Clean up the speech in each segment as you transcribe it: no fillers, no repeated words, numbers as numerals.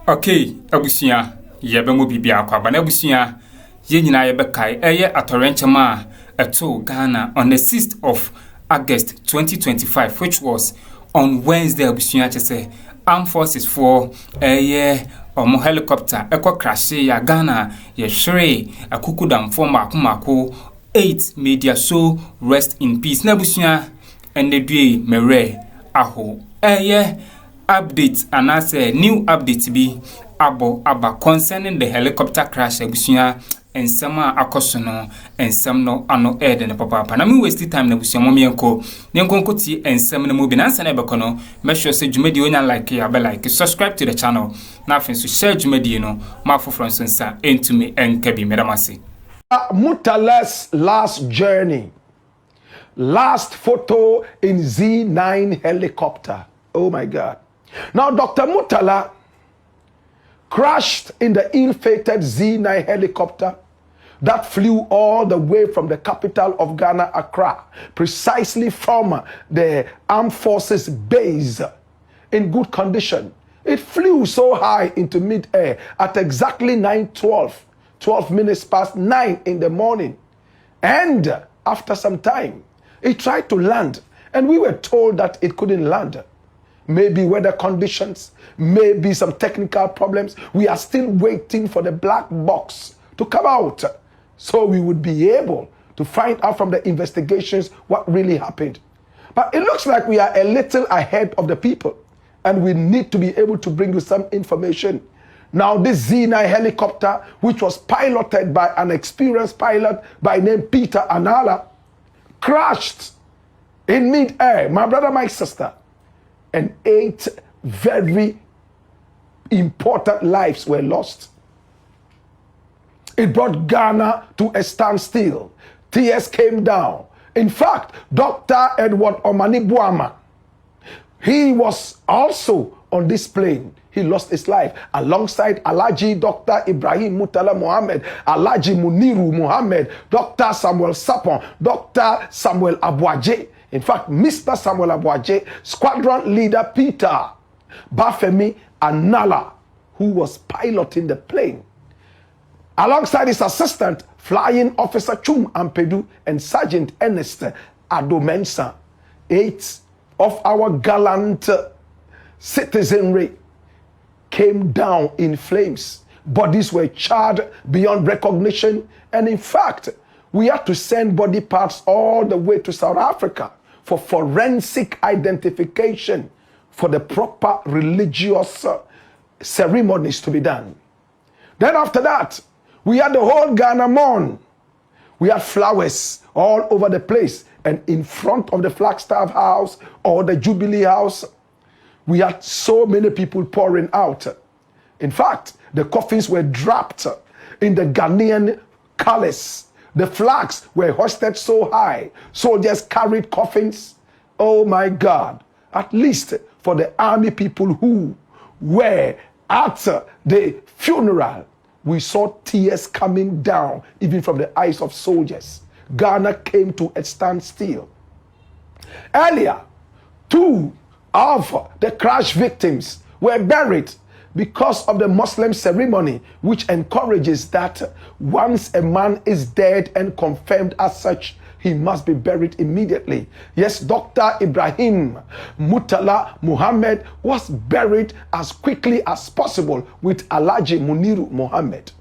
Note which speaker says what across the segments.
Speaker 1: Okay, abusia, yebemo bibia kwa bana abusia, ye nyina yebekai eye atorenchema eto Ghana on the 6th of August 2025, which was on Wednesday. Abusia chese Armed Forces for eye omo helicopter eko crash ya Ghana ye hwere akukudam for mako 8 media, so rest in peace. Na abusia ende due mere aho eye update and as a new update be aba concerning the helicopter crash abusia and sama akosono and some no ano air than papa na me waste time na abusia momienko nenkonko ti and some no movie na ansa na bekono make sure say Jubilee onya like ya be like subscribe to the channel na afin so share Jubilee no ma foforo nsa into me and kebi medamase.
Speaker 2: Mutala's last journey, last photo in Z-9 helicopter. Oh my God. Now, Dr. Mutala crashed in the ill-fated Z-9 helicopter that flew all the way from the capital of Ghana, Accra, precisely from the Armed Forces base in good condition. It flew so high into mid-air at exactly 12 minutes past 9 in the morning. And after some time, it tried to land, and we were told that it couldn't land. Maybe weather conditions, maybe some technical problems. We are still waiting for the black box to come out so we would be able to find out from the investigations what really happened. But it looks like we are a little ahead of the people, and we need to be able to bring you some information. Now, this Z-9 helicopter, which was piloted by an experienced pilot by name Peter Anala, crashed in mid-air. My brother, my sister, and 8 very important lives were lost. It brought Ghana to a standstill. Tears came down. In fact, Dr. Edward Omani Buama, he was also on this plane. He lost his life alongside Alhaji Dr. Ibrahim Mutala Mohammed, Alhaji Muniru Mohammed, Dr. Samuel Sapon, Dr. Samuel Abuaje. In fact, Mr. Samuel Abuaje, squadron leader Peter Bafemi Anala, who was piloting the plane, alongside his assistant, Flying Officer Chum Ampedu and Sergeant Ernest Addo Mensa. 8 of our gallant citizenry came down in flames. Bodies were charred beyond recognition, and in fact, we had to send body parts all the way to South Africa for forensic identification, for the proper religious ceremonies to be done. Then after that, we had the whole Ghana mourn. We had flowers all over the place, and in front of the Flagstaff House or the Jubilee House, we had so many people pouring out. In fact, the coffins were draped in the Ghanaian colors. The flags were hoisted so high. Soldiers carried coffins. Oh my God. At least for the army people who were at the funeral, we saw tears coming down even from the eyes of soldiers. Ghana came to a standstill. Earlier, 2 of the crash victims were buried because of the Muslim ceremony, which encourages that once a man is dead and confirmed as such, he must be buried immediately. Yes, Dr. Ibrahim Mutala Muhammad was buried as quickly as possible with Alhaji Muniru Muhammad.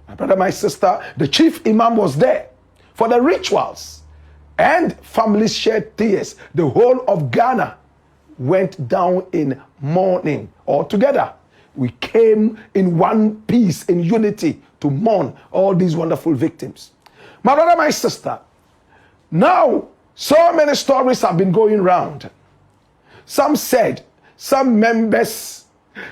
Speaker 2: My brother, my sister, the chief imam was there for the rituals, and families shed tears. The whole of Ghana went down in mourning altogether. We came in one piece, in unity, to mourn all these wonderful victims. My brother, my sister, now so many stories have been going round. Some said some members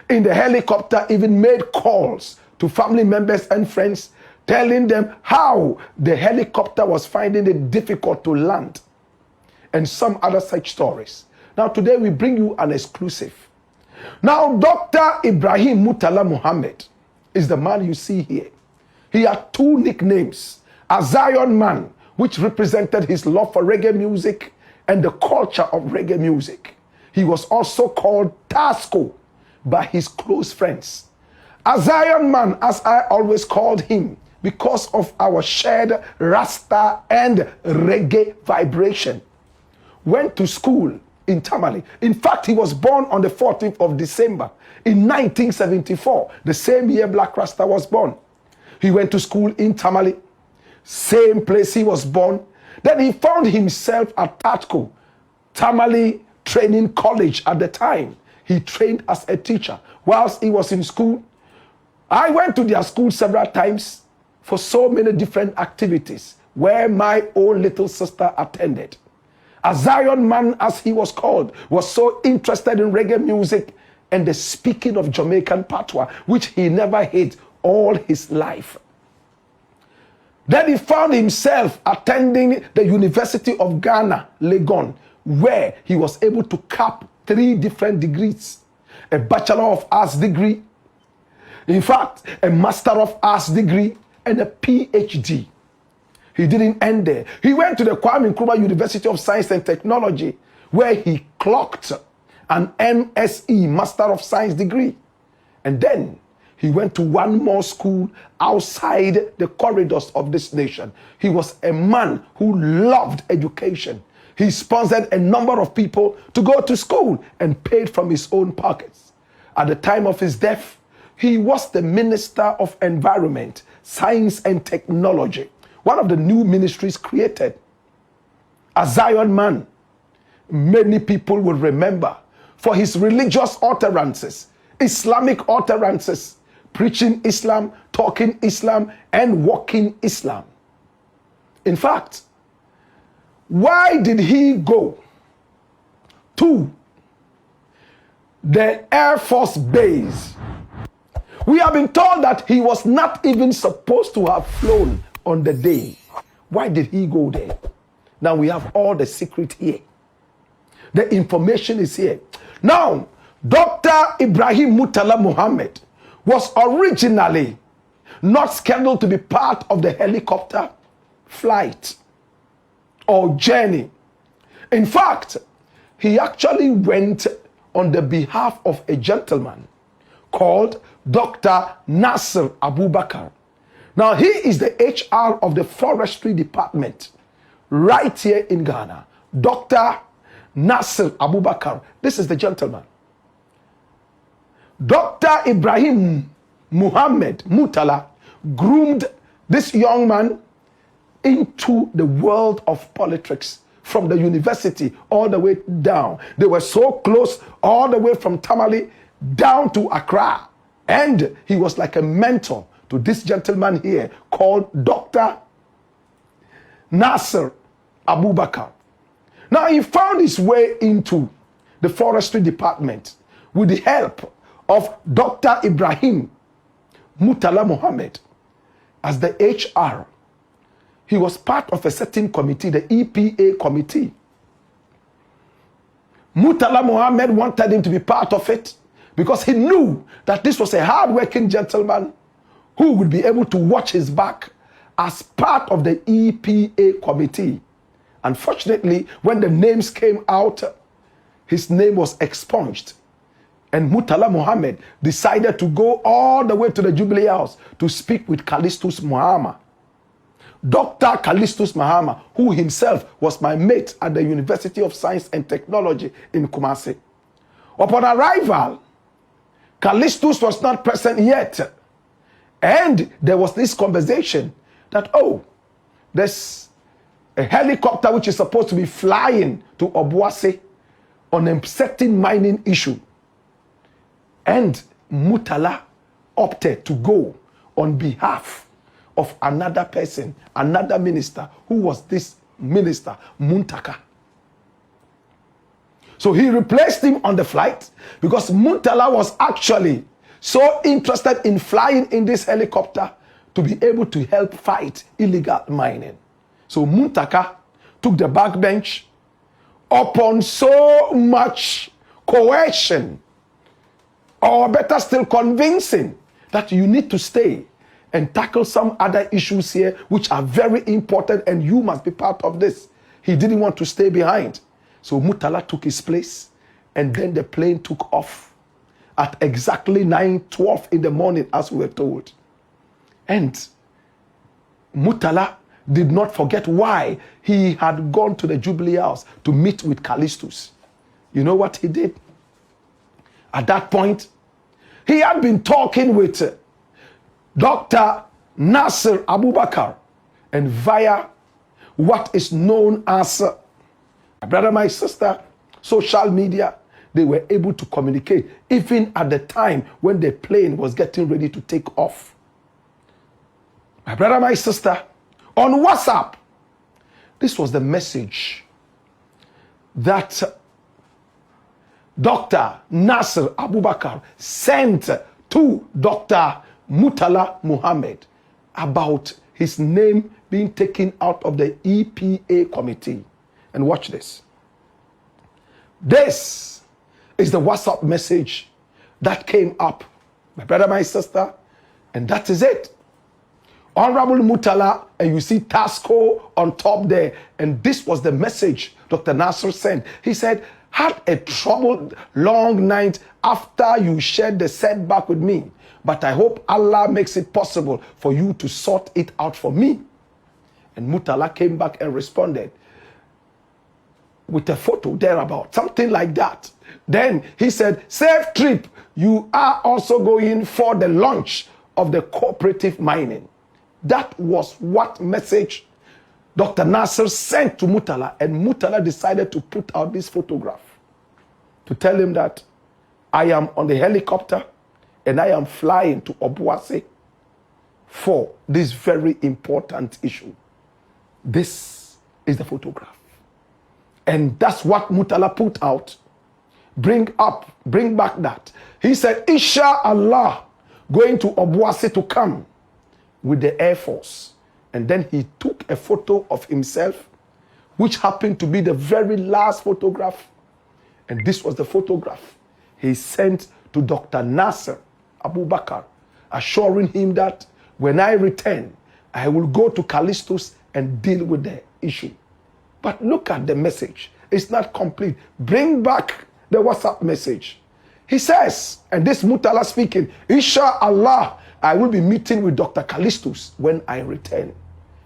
Speaker 2: in the helicopter even made calls to family members and friends, telling them how the helicopter was finding it difficult to land, and some other such stories. Now today we bring you an exclusive. Now, Dr. Ibrahim Mutala Muhammad is the man you see here. He had 2 nicknames: a Zion man, which represented his love for reggae music and the culture of reggae music. He was also called Tasco by his close friends. A Zion man, as I always called him, because of our shared Rasta and reggae vibration, went to school in Tamale. In fact, he was born on the 14th of December in 1974, the same year Black Rasta was born. He went to school in Tamale, same place he was born. Then he found himself at Tatco, Tamale Training College at the time. He trained as a teacher whilst he was in school. I went to their school several times for so many different activities where my own little sister attended. A Zion man, as he was called, was so interested in reggae music and the speaking of Jamaican patois, which he never hid all his life. Then he found himself attending the University of Ghana, Legon, where he was able to cap 3 different degrees. A Bachelor of Arts degree, in fact, a Master of Arts degree, and a PhD. He didn't end there. He went to the Kwame Nkrumah University of Science and Technology, where he clocked an MSE, Master of Science degree. And then he went to one more school outside the corridors of this nation. He was a man who loved education. He sponsored a number of people to go to school and paid from his own pockets. At the time of his death, he was the Minister of Environment, Science and Technology, one of the new ministries created. A Zion man, many people will remember for his religious utterances, Islamic utterances, preaching Islam, talking Islam, and walking Islam. In fact, why did he go to the Air Force Base? We have been told that he was not even supposed to have flown on the day. Why did he go there? Now we have all the secret here. The information is here. Now, Dr. Ibrahim Mutala Muhammad was originally not scheduled to be part of the helicopter flight or journey. In fact, he actually went on the behalf of a gentleman called Dr. Nasir Abubakar. Now, he is the HR of the Forestry Department right here in Ghana. Dr. Nasir Abubakar. This is the gentleman. Dr. Ibrahim Muhammad Mutala groomed this young man into the world of politics from the university all the way down. They were so close all the way from Tamale down to Accra. And he was like a mentor to this gentleman here called Dr. Nasir Abubakar. Now he found his way into the forestry department with the help of Dr. Ibrahim Mutala Muhammad as the HR. He was part of a certain committee, the EPA committee. Mutala Muhammad wanted him to be part of it because he knew that this was a hard-working gentleman who would be able to watch his back as part of the EPA committee. Unfortunately, when the names came out, his name was expunged. And Mutala Muhammad decided to go all the way to the Jubilee House to speak with Callistus Mahama. Dr. Callistus Mahama, who himself was my mate at the University of Science and Technology in Kumasi. Upon arrival, Callistus was not present yet. And there was this conversation that, oh, there's a helicopter which is supposed to be flying to Obuasi on a certain mining issue. And Mutala opted to go on behalf of another person, another minister, who was this minister, Muntaka. So he replaced him on the flight because Mutala was actually so interested in flying in this helicopter to be able to help fight illegal mining. So Muntaka took the backbench upon so much coercion, or better still convincing, that you need to stay and tackle some other issues here which are very important and you must be part of this. He didn't want to stay behind. So Mutala took his place and then the plane took off. at exactly 9:12 in the morning, as we were told. And Mutala did not forget why he had gone to the Jubilee house to meet with Callistus. You know what he did? At that point, he had been talking with Dr. Nasser Abubakar, and via what is known as, my brother, my sister, social media, they were able to communicate even at the time when the plane was getting ready to take off. My brother, my sister, on WhatsApp, this was the message that Dr. Nasser Abubakar sent to Dr. Mutala Muhammad about his name being taken out of the EPA committee. And watch this. This is the WhatsApp message that came up, my brother, my sister, and that is it. Honorable Mutala, and you see Tasco on top there, and this was the message Dr. Nasser sent. He said, had a troubled long night after you shared the setback with me, but I hope Allah makes it possible for you to sort it out for me. And Mutala came back and responded with a photo thereabout, something like that. Then he said, safe trip, you are also going for the launch of the cooperative mining. That was what message Dr. Nasser sent to Mutala, and Mutala decided to put out this photograph to tell him that I am on the helicopter and I am flying to Obuasi for this very important issue. This is the photograph. And that's what Mutala put out. Bring back that. He said, Inshallah, going to Obuasi to come with the Air Force. And then he took a photo of himself, which happened to be the very last photograph. And this was the photograph he sent to Dr. Nasser Abubakar, assuring him that when I return, I will go to Callistus and deal with the issue. But look at the message. It's not complete. Bring back the WhatsApp message. He says, and this Mutala speaking, Inshallah, I will be meeting with Dr. Callistus when I return.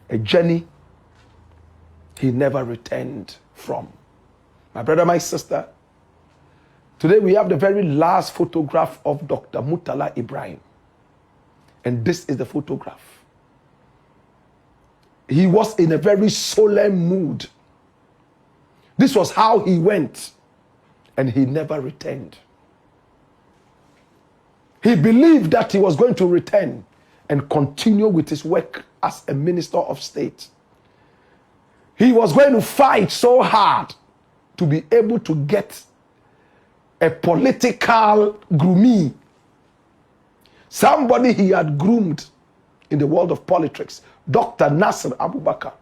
Speaker 2: A journey he never returned from. My brother, my sister, today we have the very last photograph of Dr. Mutala Ibrahim. And this is the photograph. He was in a very solemn mood. This was how he went, and he never returned. He believed that he was going to return and continue with his work as a minister of state. He was going to fight so hard to be able to get a political groomee, somebody he had groomed in the world of politics, Dr. Nasser Abubakar,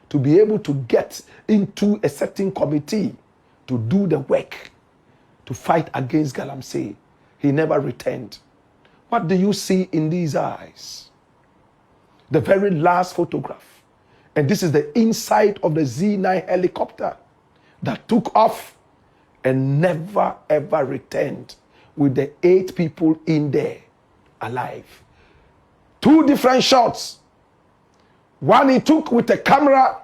Speaker 2: to be able to get into a certain committee to do the work, to fight against Galamsey. He never returned. What do you see in these eyes? The very last photograph. And this is the inside of the Z-9 helicopter that took off and never ever returned with the 8 people in there alive. 2 different shots. One he took with a camera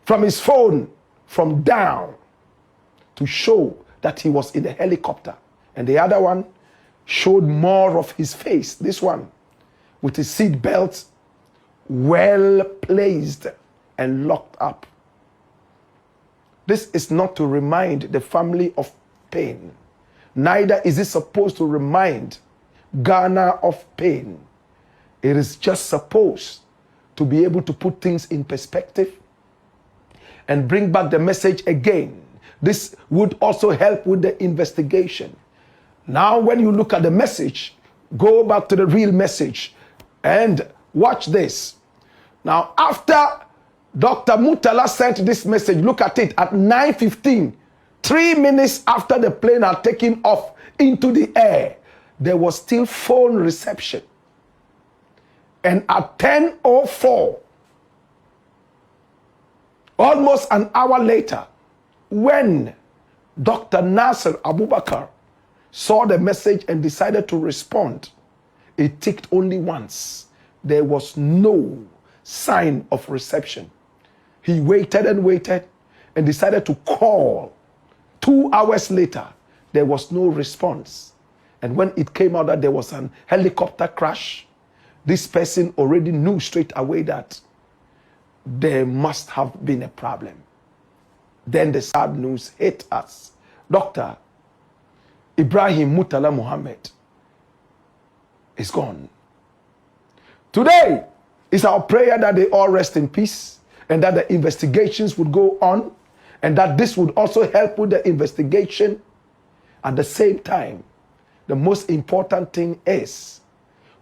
Speaker 2: from his phone from down to show that he was in the helicopter. And the other one showed more of his face. This one with his seat belt well placed and locked up. This is not to remind the family of pain. Neither is it supposed to remind Ghana of pain. It is just supposed to be able to put things in perspective and bring back the message again. This would also help with the investigation. Now, when you look at the message, go back to the real message and watch this. Now, after Dr. Mutala sent this message, look at it, at 9:15, 3 minutes after the plane had taken off into the air, there was still phone reception. And at 10:04, almost an hour later, when Dr. Nasser Abubakar saw the message and decided to respond. It ticked only once. There was no sign of reception. He waited and decided to call. 2 hours later, there was no response. And when it came out that there was an helicopter crash, this person already knew straight away that there must have been a problem. Then the sad news hit us. Dr. Ibrahim Mutala Muhammad is gone. Today is our prayer that they all rest in peace and that the investigations would go on and that this would also help with the investigation. At the same time, the most important thing is,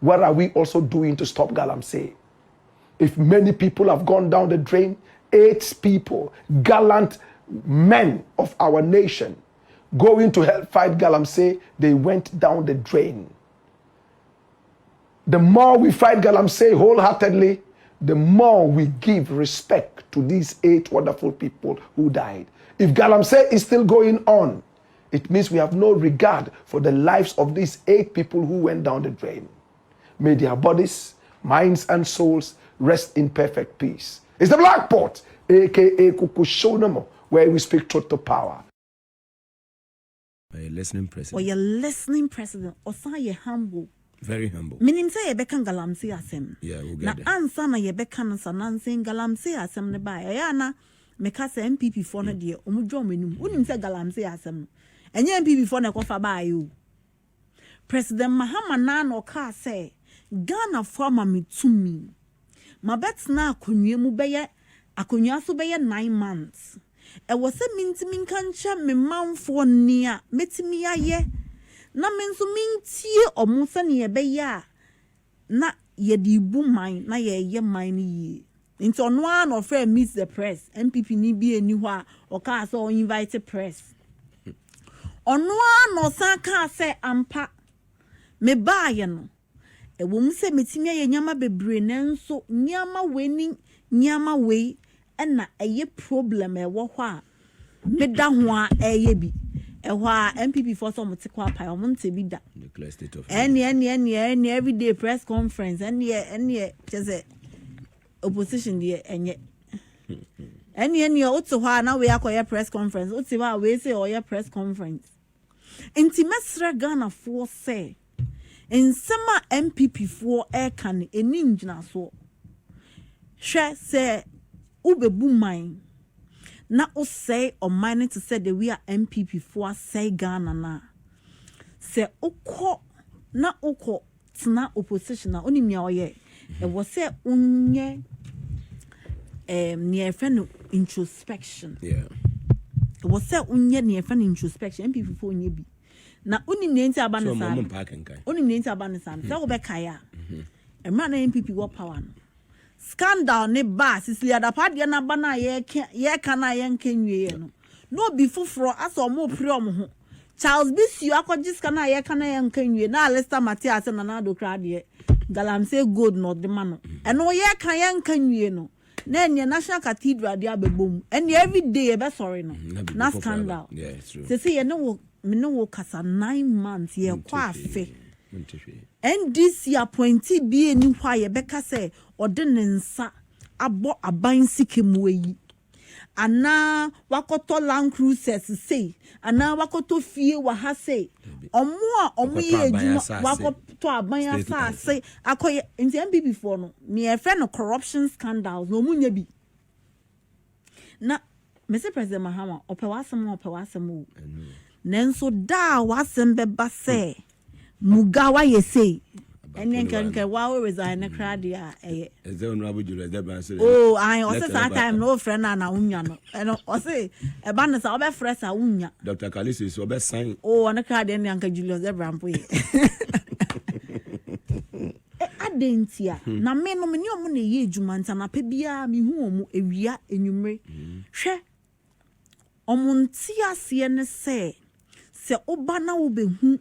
Speaker 2: what are we also doing to stop Galamsey? If many people have gone down the drain, 8 people, gallant men of our nation, going to help fight Galamsey, they went down the drain. The more we fight Galamsey wholeheartedly, the more we give respect to these 8 wonderful people who died. If Galamsey is still going on, it means we have no regard for the lives of these 8 people who went down the drain. May their bodies, minds, and souls rest in perfect peace. It's the Black Pot, aka Kukushonamo, where we speak truth to power.
Speaker 3: Are you listening, President?
Speaker 4: Or you're listening, President, or say you're humble.
Speaker 3: Very humble.
Speaker 4: Minim say you bekan Galamsey asem.
Speaker 3: Yeah, we'll
Speaker 4: Na
Speaker 3: get there.
Speaker 4: answer na you bekan saying Galamsey asem ne ba. Ayana meka say MPP for na die omudwo menum. Unim say Galamsey asem. Enye MPP for na kofa ba you. President Mahama na no ka say Ghana former mitumi. Mabet na akonwa mu beye akonwa so beye 9 months. E wo se mintimi kancha me manfo nia metimi aye. Na menso mintie omusa ne yebeye na yedi bu man na ye man yi nti ono an of meet the press MPP ni bi eni ho a o ka so invite press ono an osan ka say ampa me baaye no e wo mu se metimi aye nyama bebre nenso nyama weni nyama we na eye problem e wo ho a me da ho a eye bi ehwa MPP for some tikwa pa omonte bi da
Speaker 3: Declare state of
Speaker 4: any every day press conference any just opposition there enye any oto hwa na we akoye press conference oti wa we say oye press conference enti mesra Ghana for say ensema MPP for air kan eni ngina so hwe say ubebu man na o say or mine to say that we are MPP for say Ghana na say uko na uko tina opposition na onimia oye e was say unye near friend introspection
Speaker 3: yeah
Speaker 4: it was say unye near friend introspection MPP for unye bi na unim nenti abane sa unim nenti abane sa say obekaya e ma na MPP wo power no scandal ne ba sisili adapade na ba na ye kana ye nkenwie no no be fufuro aso mo pre ho Charles Bisu akogis kana ye kana ye nkenwie na Lester Matias na na do krade Galamsey gold no de ma no eno ye kan ye nkenwie no na enye National Cathedral de abebom ene every day e be sorry no na scandal
Speaker 3: yeah it's true
Speaker 4: say ye no me no kasa 9 months ye kwa afe NDC appointee bi eni hwa ye beka say ode ne nsa abo aban sikemu yi ana wakoto Land Cruisers say ana wakoto fie wa ha say omo a omo ye ejuma wakoto aban asa say akoye nti MPP for no me e fe no corruption scandals no munya bi na Mr. President Mahama opewasem o nenso da wasem beba say Mugawa ye say and can wow resign a crowd ya
Speaker 3: is there no abujure there ban say
Speaker 4: oh I also that time no friend na unya no and o say e ba na sa obe fresh a unya
Speaker 3: Dr. Kalisi so be sign
Speaker 4: oh on the crowd and Uncle Julius Ebrampo adentia na me no me ni omo na ye adwuma nta na pa bia me hu omo ewia enwumre hwe omo ntiase ne se oba na wo be hu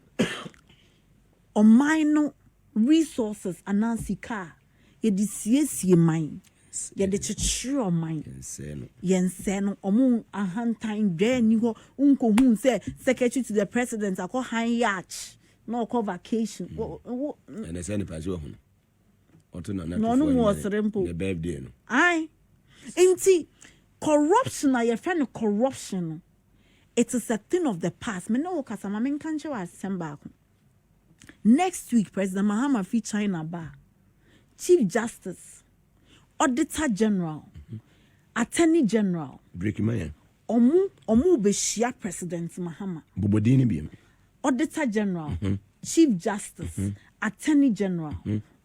Speaker 4: o mine resources anansi ka ye di siesie mine ye de chichiro man
Speaker 3: Seno.
Speaker 4: yense omu ahantan dwe ni ho unko hu say secretary to the president akọ han yacht no call vacation
Speaker 3: And I send a pass on.
Speaker 4: No was rempo
Speaker 3: The birthday. No.
Speaker 4: Aye. Inti corruption na your friend corruption. It is a thing of the past. Me no kasama men kanche wa semba. Next week President Mahama fi China ba. Chief Justice, Auditor General, Attorney General.
Speaker 3: Breaking my
Speaker 4: Omu be shia President Mahama.
Speaker 3: Bobodini bi.
Speaker 4: Auditor General, Chief Justice, Attorney General.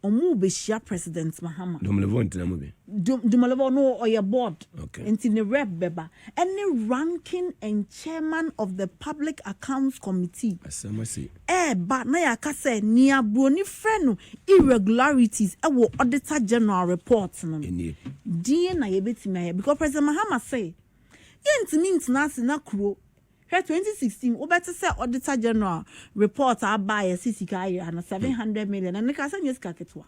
Speaker 4: Omu be shia President Mahama.
Speaker 3: Domlevo ntina be.
Speaker 4: Dumalevo no or your board.
Speaker 3: Okay.
Speaker 4: Into the rep beba. Any ranking and chairman of the Public Accounts Committee.
Speaker 3: Asamasi.
Speaker 4: But na ya kase ni abroni freno irregularities wo Auditor General reports no.
Speaker 3: Eni.
Speaker 4: Die na ye betimi aye because President Mahama say yentimi international na kuro 2016 obete say Auditor General report abaye sisika aye na 700 million and ka say nyesika ketwa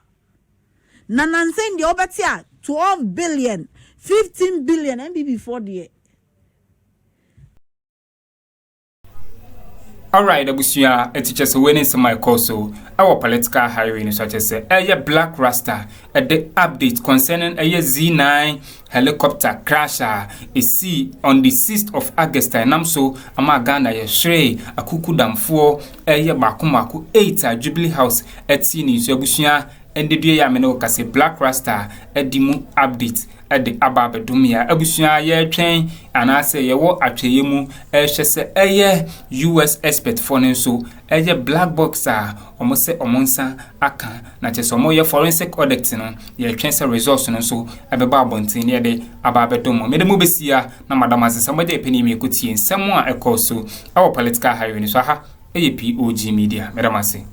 Speaker 4: na nansen de obete a 12 billion 15 billion and before the
Speaker 1: Alright, abusia teachers winning some my course so our political hiring such as a black rasta at the update concerning a Z-9 helicopter crasher is see on the 6th of August and so amagana ye shrey akuku damfo a bakumaku 8 Jubilee House at sini so abusia and the day ameno kase black rasta at the update at the Bawumia abusia ye train and I say ye wo atweyemu ehwese US expert for so black boxer almost say omonsa aka na che so ye forensic audit no ye twen say results no so ebeba abontin ne de ababedomo me de mo besia na madam asesamba de peni me kutie nsem a ekoso our political hiring so ha POG Media medamase